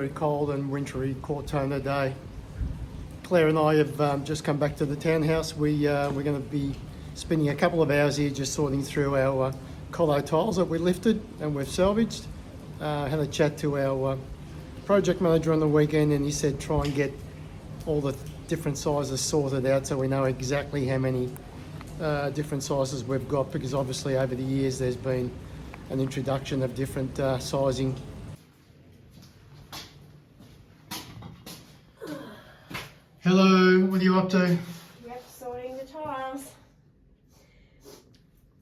very cold and wintry Cortona day. Claire and I have just come back to the townhouse. We're going to be spending a couple of hours here just sorting through our Cotto tiles that we lifted and we've salvaged. Had a chat to our project manager on the weekend, and he said try and get all the different sizes sorted out so we know exactly how many different sizes we've got, because obviously over the years there's been an introduction of different sizing. Hello, what are you up to? Yep, sorting the tiles.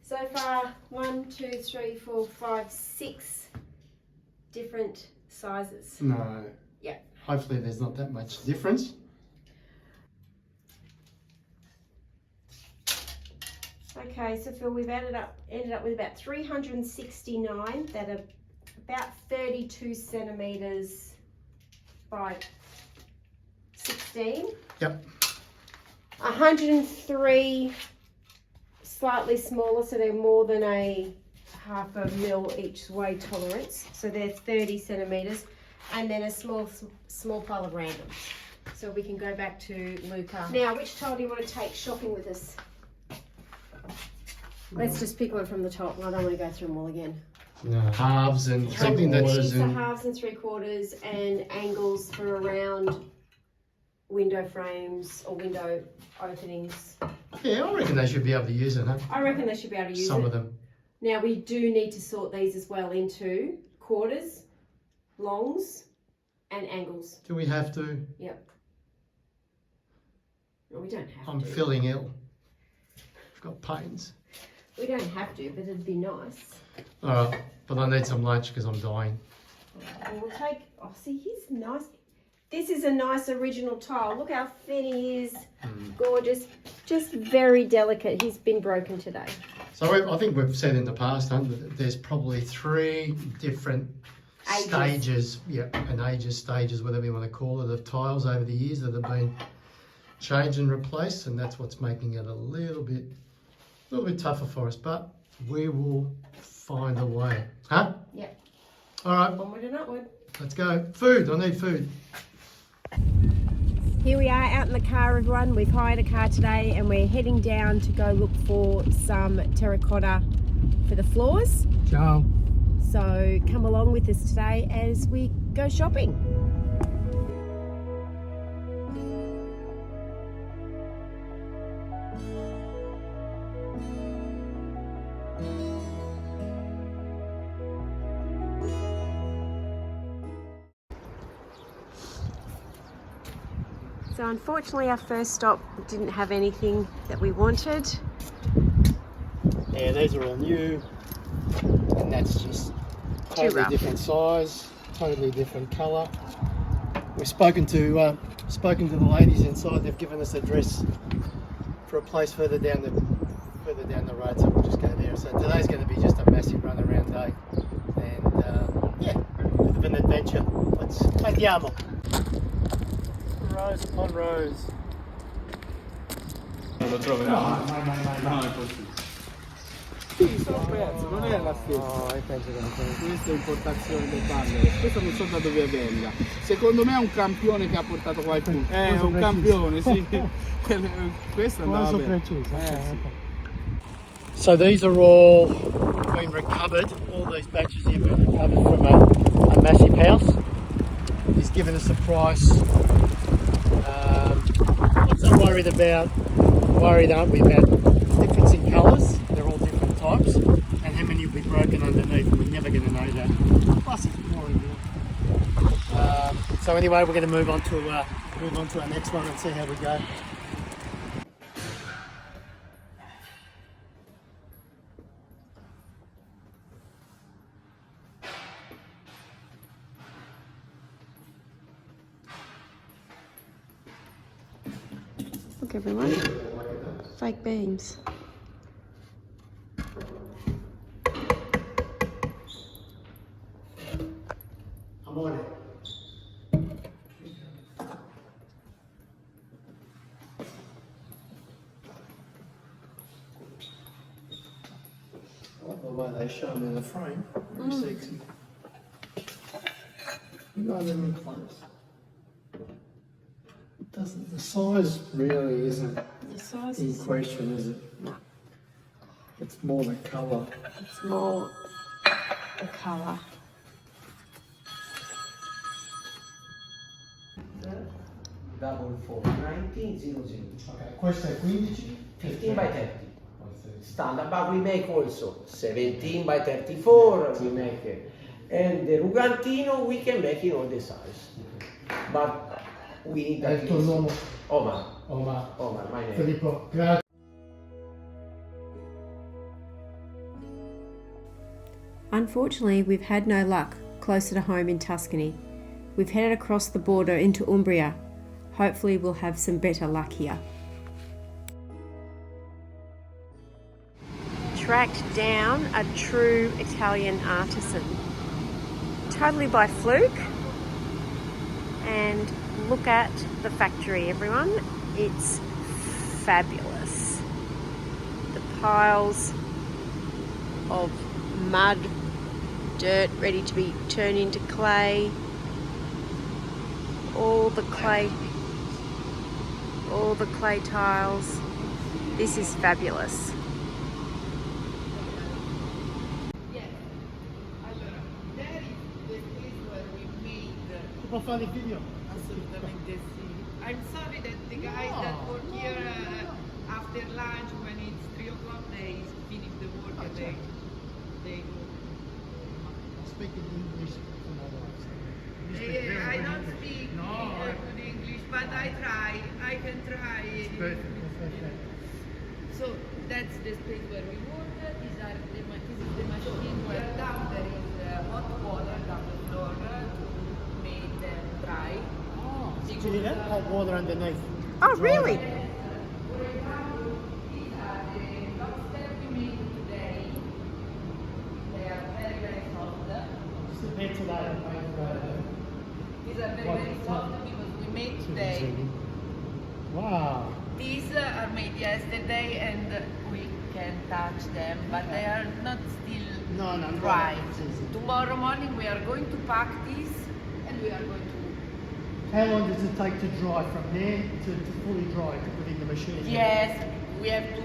So far, 1, 2, 3, 4, 5, 6 different sizes. No. Yep. Hopefully there's not that much difference. Okay, so Phil, we've ended up with about 369 that are about 32 centimetres by 16. Yep. 103 slightly smaller, so they're more than a half a mil each way tolerance. So they're 30 centimetres, and then a small pile of randoms. So we can go back to Luca. Now, which tile do you want to take shopping with us? Let's just pick one from the top. I don't want to go through them all again. No, halves and three-quarters. These are halves and three-quarters and angles for around window frames or window openings. Yeah, I reckon they should be able to use it, huh? I reckon they should be able to use Some of them. Now, we do need to sort these as well into quarters, longs, and angles. Do we have to? Yep. No, we don't have I'm to. feeling ill. I've got pains. We don't have to, but it'd be nice. All right, but I need some lunch because I'm dying. And we'll take, oh, see, he's nice. This is a nice original tile. Look how thin he is. Gorgeous. Just very delicate. He's been broken today. So I think we've said in the past, that there's probably 3 different stages, stages, whatever you want to call it, of tiles over the years that have been changed and replaced, and that's what's making it a little bit tougher for us, but we will find a way. Huh? Yep. All right. Onward and upward. Let's go. Food. I need food. Here we are out in the car, everyone. We've hired a car today and we're heading down to go look for some terracotta for the floors. Ciao. So come along with us today as we go shopping. So unfortunately our first stop didn't have anything that we wanted. Yeah, these are all new, and that's just totally different size, totally different colour. We've spoken to the ladies inside. They've given us an address for a place further down the road, so we'll just go there. So today's going to be just a massive run around day, and yeah, a bit of an adventure. Let's andiamo. Rows upon rows. Non lo troviamo. No, è possibile. Sì, sono prezzo, non è la stessa. Oh, io penso che non sia. Questa è importazione del banner. Questo non so da dove venga. Secondo me è un campione che ha portato qualcuno. È un campione, sì. Questo andava bene. Sì. So these are all been recovered. All these batches here have been recovered from a massive house. He's given us a price. Not so worried, aren't we, about difference in colours? They're all different types, and how many will be broken underneath. We're never going to know that. Plus it's pouring down. So anyway, we're going to move on to our next one and see how we go. Look everyone, fake beams. I'm on it. I like the way they show them in the frame. Very sexy. Not even close. The size really isn't The size in is question, is it? no. It's more the colour. It's more the colour. Double 490. Ok, questo è 15? 15 by 30. Standard, but we make also 17 by 34, we make it. And the Rugantino we can make in all the size. But we need È il at tuo least. nome? Omar. Omar, My name. Filippo, grazie. Unfortunately, we've had no luck closer to home in Tuscany. We've headed across the border into Umbria. Hopefully we'll have some better luck here. Tracked down a true Italian artisan. Totally by fluke. And look at the factory, everyone. It's fabulous. The piles of mud, dirt ready to be turned into clay. All the clay tiles. This is fabulous. Può fare il video? Assolutamente sì. I'm sorry that the guys that work here after lunch when it's 3 o'clock they finish the work and they go. Speak in English from otherwise. I don't speak good English, but I try. I can try. So that's the space where we work. This is the machine where down there is hot water down the floor to make them dry. Oh, so you have hot water underneath. Oh, really? For example, these are the lobster we made today. They are very, very soft. Just a bit today. These are very, very soft because we made today. Wow. These are made yesterday and we can touch them, but they are not still No, dry. it's easy. Tomorrow morning we are going to pack these and we are going to. How long does it take to dry from there to fully dry to put in the machine? Yes, we have to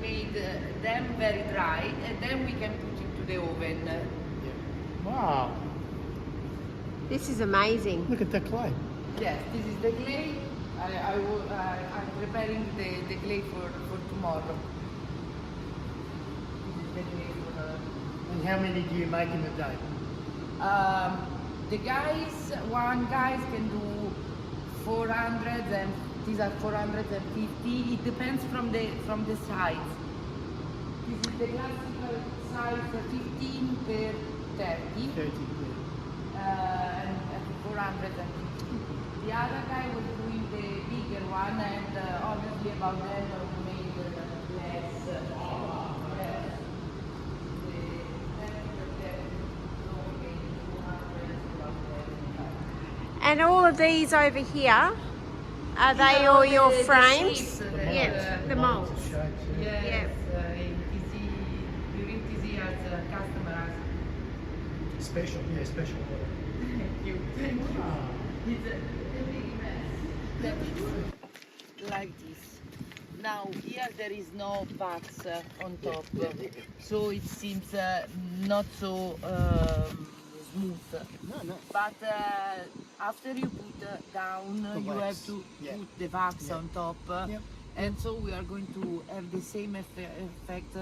make them very dry and then we can put into the oven. Wow. This is amazing. Look at that clay. Yes, this is the clay. I'm preparing the clay for tomorrow. This is the clay for. And how many do you make in a day? The guys, one guy can do 400 and these are 450. It depends from the size. This is the classical size 15 per 30. 30. And 450. The other guy was doing the bigger one, and obviously about that we made less. And all of these over here, are they all your frames? Yes, the molds. Yes, during this year's customer asked. Special, yeah, special order. Thank you. It's a big mess. That's like this. Now here there is no wax on top, so it seems not so smooth. No. But after you put down, The you wax, have to yeah. put the wax Yeah. on top, Yep. and so we are going to have the same effect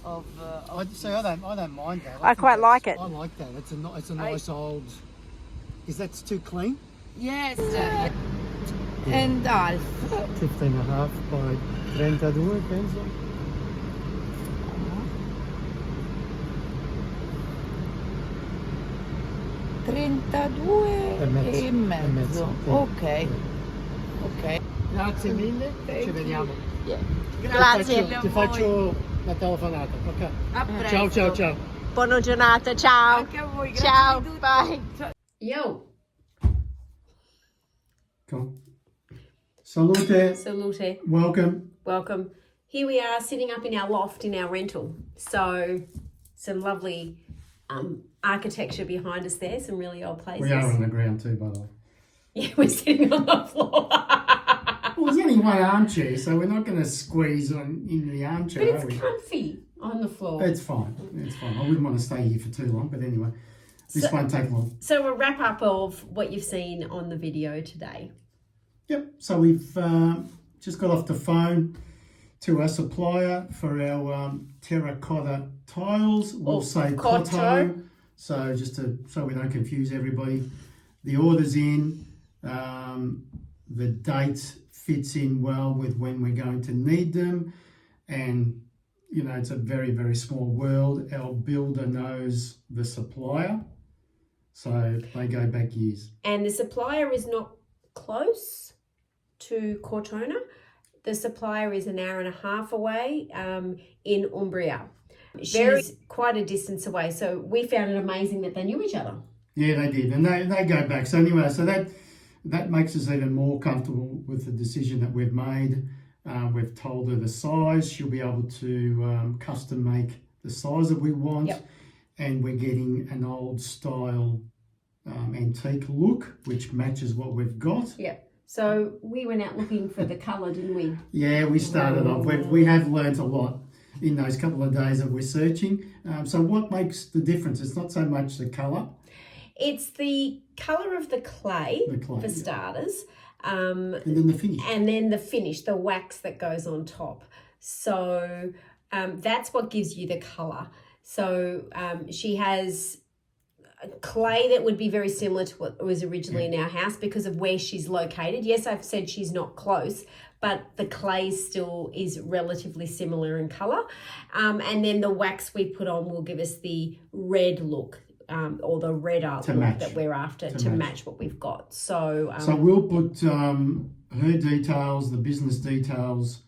of. I don't mind that. I think quite like that's- it. I like that. It's a nice old. Is that too clean? Yes, and half. 15.5 by 32, penso. E mezzo. E mezzo, sì. Ok. Ok. Grazie mille, Thank ci vediamo. you. Grazie. Ti faccio la telefonata, ok? A presto. Ciao. Buona giornata, ciao. Anche a voi, grazie Ciao, di tutto. bye. Yo. Cool. Salute. Salute. Welcome. Welcome. Here we are sitting up in our loft in our rental. So some lovely architecture behind us there, some really old places. We are on the ground too, by the way. Yeah, we're sitting on the floor. Well, there's only one armchair, so we're not going to squeeze in the armchair, But are we? it's comfy on the floor. It's fine. It's fine. I wouldn't want to stay here for too long, but anyway, this won't take long. So a wrap up of what you've seen on the video today. Yep. So we've just got off the phone to our supplier for our terracotta tiles. We'll say Cotto. Cotto. So so we don't confuse everybody, the order's in. The date fits in well with when we're going to need them, and you know, it's a very, very small world. Our builder knows the supplier, so they go back years. And the supplier is not close to Cortona. The supplier is an hour and a half away in Umbria. She's quite a distance away, so we found it amazing that they knew each other. Yeah, they did, and they go back. So anyway, so that makes us even more comfortable with the decision that we've made. We've told her the size. She'll be able to custom make the size that we want. Yep. And we're getting an old style antique look, which matches what we've got. Yeah. So we went out looking for the colour, didn't we? Yeah, we started off. We have learnt a lot in those couple of days that we're searching. So what makes the difference? It's not so much the colour. It's the colour of the clay for starters. And then the finish. And then the finish, the wax that goes on top. So that's what gives you the colour. So she has clay that would be very similar to what was originally in our house because of where she's located. Yes, I've said she's not close, but the clay still is relatively similar in colour. And then the wax we put on will give us the red look. Or the redder look that we're after to match what we've got. So we'll put her details, the business details,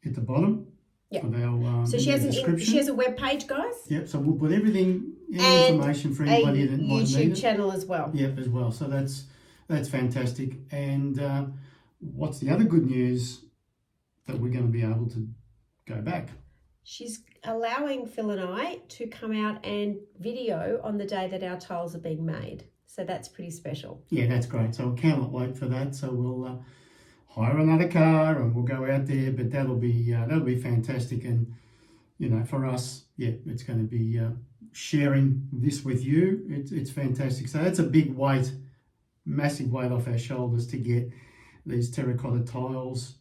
at the bottom. Yeah. Of our so she has description. she has a web page, guys. Yep. So we'll put any information for anybody that might need it. YouTube channel as well. Yep, as well. So that's fantastic. And what's the other good news that we're going to be able to go back? She's allowing Phil and I to come out and video on the day that our tiles are being made. So that's pretty special. Yeah, that's great. So I cannot wait for that. So we'll hire another car and we'll go out there. But that'll be fantastic. And you know, for us, yeah, it's going to be sharing this with you. It's fantastic. So that's a big weight, massive weight off our shoulders to get these terracotta tiles.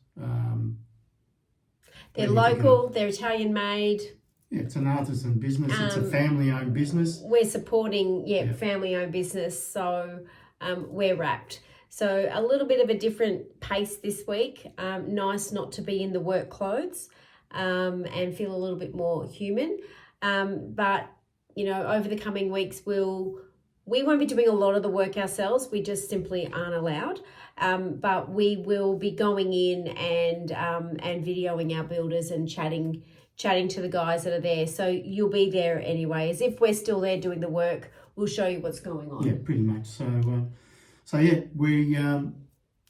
They're local, they're Italian made. Yeah, it's an artisan business. It's a family-owned business. We're supporting, family-owned business, so we're wrapped. So a little bit of a different pace this week. Nice not to be in the work clothes and feel a little bit more human. But, you know, over the coming weeks, we won't be doing a lot of the work ourselves. We just simply aren't allowed. But we will be going in and videoing our builders and chatting to the guys that are there. So you'll be there anyway. As if we're still there doing the work, we'll show you what's going on. Yeah, pretty much. So yeah, we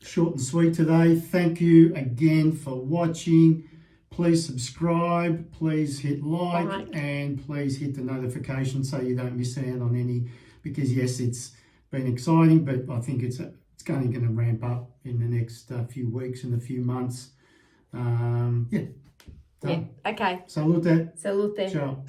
short and sweet today. Thank you again for watching. Please subscribe. Please hit like. And please hit the notification so you don't miss out on any. Because yes, it's been exciting, but I think it's going to ramp up in the next few weeks and a few months. Yeah. Okay. Salute. Salute. Ciao.